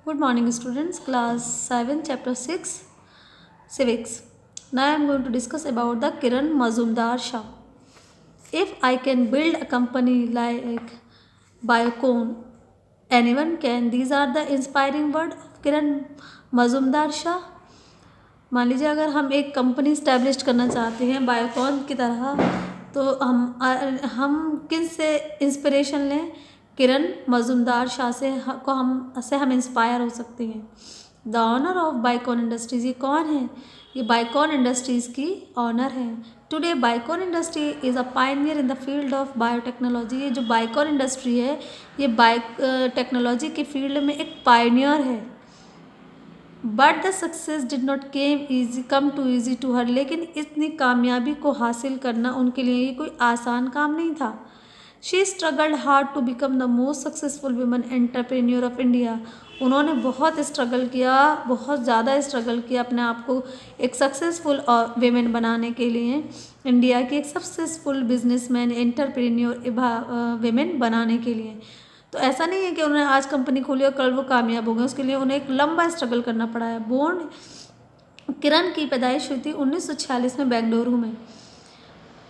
Good morning, students. Class 7, Chapter 6, Civics. Now I am going to discuss about the Kiran Mazumdar Shah. If I can build a company like Biocon, anyone can. These are the inspiring words of Kiran Mazumdar Shah. मान लीजिए अगर हम एक company establish करना चाहते हैं Biocon की तरह, तो हम किन से इंस्पिरेशन लें? किरण मजुमदार शाह से हम इंस्पायर हो सकते हैं। The owner of Biocon industries, ये कौन है? ये बाइकॉन इंडस्ट्रीज़ की ऑनर है। Today Biocon industry is a pioneer in the field of biotechnology. ये जो बाइकॉन इंडस्ट्री है, ये टेक्नोलॉजी के फील्ड में एक पायनियर है। But the success did not come to easy to her. लेकिन इतनी कामयाबी को हासिल करना उनके लिए ये कोई आसान काम नहीं था। She struggled hard to become the most successful women entrepreneur of India. उन्होंने बहुत स्ट्रगल किया, बहुत ज़्यादा स्ट्रगल किया अपने आप को एक सक्सेसफुल वेमेन बनाने के लिए, इंडिया की एक सक्सेसफुल बिजनेसमैन एंटरप्रेन्योर वेमेन बनाने के लिए। तो ऐसा नहीं है कि उन्होंने आज कंपनी खोली और कल वो कामयाब हो गए, उसके लिए उन्हें एक लंबा स्ट्रगल करना पड़ा है। किरण की पैदाइश हुई थी 1946 में बेंगलुरु में।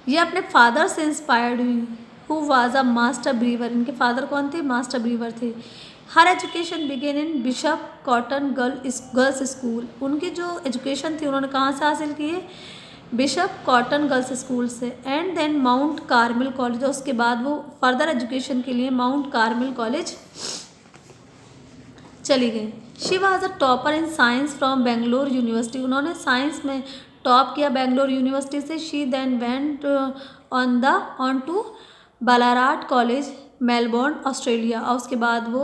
ये अपने फादर से इंस्पायर्ड हुई, who was a master Brewer. इनके फादर कौन थे? मास्टर ब्रीवर थे। हर education began in bishop Cotton Girls school. उनकी जो एजुकेशन थी उन्होंने कहाँ से हासिल की है? बिशप कॉटन गर्ल्स स्कूल से। And then Mount Carmel College, उसके बाद वो फर्दर एजुकेशन के लिए माउंट कार्मेल कॉलेज चली गई। She was a topper in science from Bangalore university. उन्होंने साइंस में टॉप किया बेंगलोर यूनिवर्सिटी से। She then went on to Ballarat college Melbourne Australia, और उसके बाद वो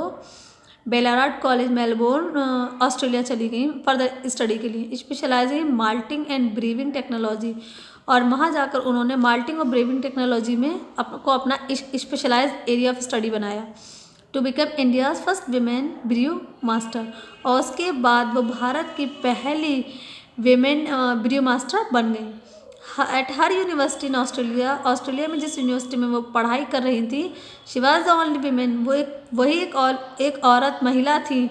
बेलाराट कॉलेज मेलबोर्न ऑस्ट्रेलिया चली गई फर्दर स्टडी के लिए, specialising in malting and briefing technology. और वहाँ जाकर उन्होंने माल्टिंग और ब्रीविंग टेक्नोलॉजी में अपना स्पेशलाइज एरिया ऑफ स्टडी बनाया। To become India's first women brew master, और उसके बाद वो भारत की पहली वीमेन ब्रियो मास्टर बन गई। At her university in Australia में जिस यूनिवर्सिटी में वो पढ़ाई कर रही थी, she was the only women, वही एक औरत महिला थी।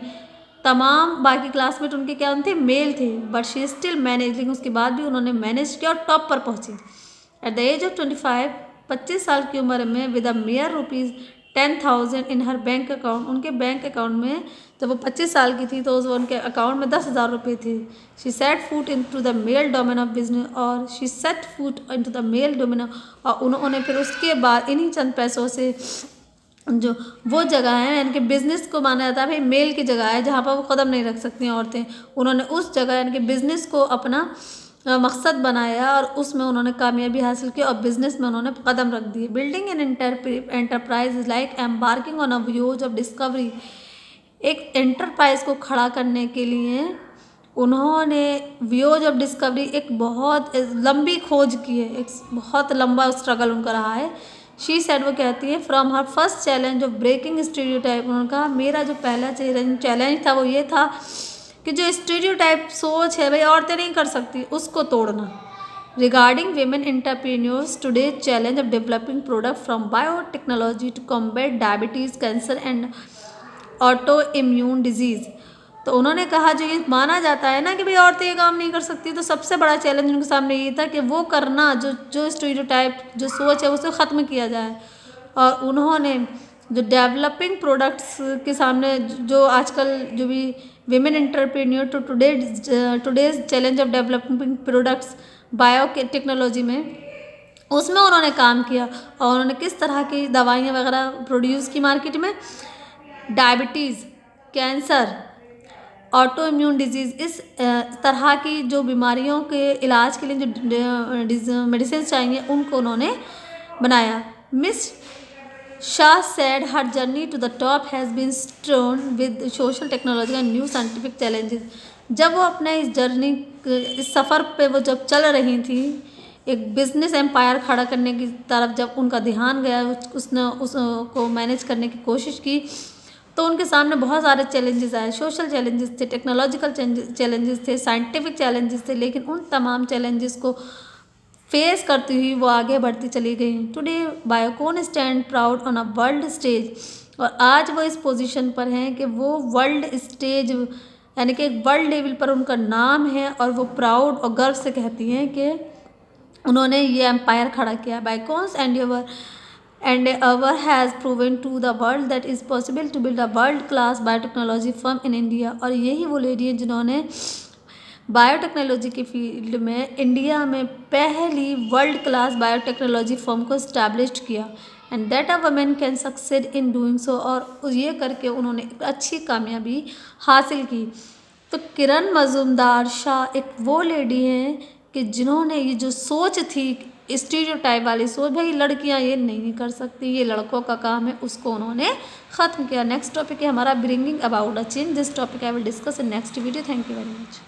तमाम बाकी क्लासमेट उनके क्या थे? मेल थे। बट शी स्टिल मैनेज, लेकिन उसके बाद भी उन्होंने मैनेज किया और टॉप पर पहुंची। एट द एज ऑफ 25 साल की उम्र में, with a mayor rupees 10,000 in her bank account, उनके बैंक अकाउंट में जब वो 25 साल की थी तो उनके अकाउंट में 10,000 रुपये थे। She set foot into the male domain of business, और she set foot into the male domain, और उन्होंने फिर उसके बाद इन्हीं चंद पैसों से जो वो जगह है, यानी कि बिज़नेस को माना जाता है भाई मेल की जगह है जहाँ पर वो कदम नहीं रख सकती हैं औरतें, उन्होंने उस जगह यानी कि बिज़नेस को अपना मकसद बनाया और उसमें उन्होंने कामयाबी हासिल की और बिज़नेस में उन्होंने कदम रख दिए। Building an enterprise is like embarking on a views of discovery. एक एंटरप्राइज को खड़ा करने के लिए उन्होंने व्यूज ऑफ डिस्कवरी, एक बहुत लंबी खोज की है, एक बहुत लंबा स्ट्रगल उनका रहा है। शी सेड, वो कहती है, from her first challenge of breaking stereotype, उन्होंने कहा मेरा जो पहला चैलेंज था वो ये था कि जो स्टीरियोटाइप सोच है भाई औरतें नहीं कर सकती, उसको तोड़ना। Regarding women entrepreneurs, today challenge of developing product from biotechnology to combat diabetes, cancer and autoimmune disease. तो उन्होंने कहा जो ये माना जाता है ना कि भाई औरतें ये काम नहीं कर सकती, तो सबसे बड़ा चैलेंज उनके सामने ये था कि वो करना, जो स्टीरियोटाइप जो सोच है उसे ख़त्म किया जाए। और उन्होंने जो डेवलपिंग प्रोडक्ट्स के सामने जो आजकल जो भी women entrepreneur to today's challenge of developing products biotechnology में, उसमें उन्होंने काम किया और उन्होंने किस तरह की दवाइयाँ वगैरह प्रोड्यूस की मार्केट में। Diabetes, cancer, auto immune disease, इस तरह की जो बीमारियों के इलाज के लिए जो मेडिसिन चाहिए उनको उन्होंने बनाया। Miss Shah said her journey to the top has been strewn with social technology and new scientific challenges. जब वो अपने इस सफ़र पे वो जब चल रही थी, एक बिजनेस एम्पायर खड़ा करने की तरफ जब उनका ध्यान गया, उसने उसको मैनेज करने की कोशिश की, तो उनके सामने बहुत सारे चैलेंजेस आए। सोशल चैलेंजेस थे, टेक्नोलॉजिकल चैलेंजेस थे, साइंटिफिक चैलेंजेस थे, लेकिन उन तमाम चैलेंजेस को फेस करती हुई वो आगे बढ़ती चली गई। Today Biocon stand proud on a world stage. और आज वो इस पोजीशन पर हैं कि वो वर्ल्ड स्टेज यानी कि वर्ल्ड लेवल पर उनका नाम है और वो प्राउड और गर्व से कहती हैं कि उन्होंने ये एम्पायर खड़ा किया। Biocon's and our has proven to the world that is possible to build a world class biotechnology firm in India. और यही वो लेडी हैं जिन्होंने बायोटेक्नोलॉजी की फील्ड में इंडिया में पहली वर्ल्ड क्लास बायोटेक्नोलॉजी फर्म को इस्टेब्लिश किया and that a women can succeed in doing so. और ये करके उन्होंने एक अच्छी कामयाबी हासिल की। तो किरण मजूमदार शाह एक वो लेडी हैं कि जिन्होंने ये जो सोच थी स्टीरियोटाइप वाली सोच, भाई लड़कियां ये नहीं कर सकती, ये लड़कों का काम है, उसको उन्होंने ख़त्म किया। नेक्स्ट टॉपिक है हमारा bringing about a change. This topic I will discuss in next video. Thank you very much.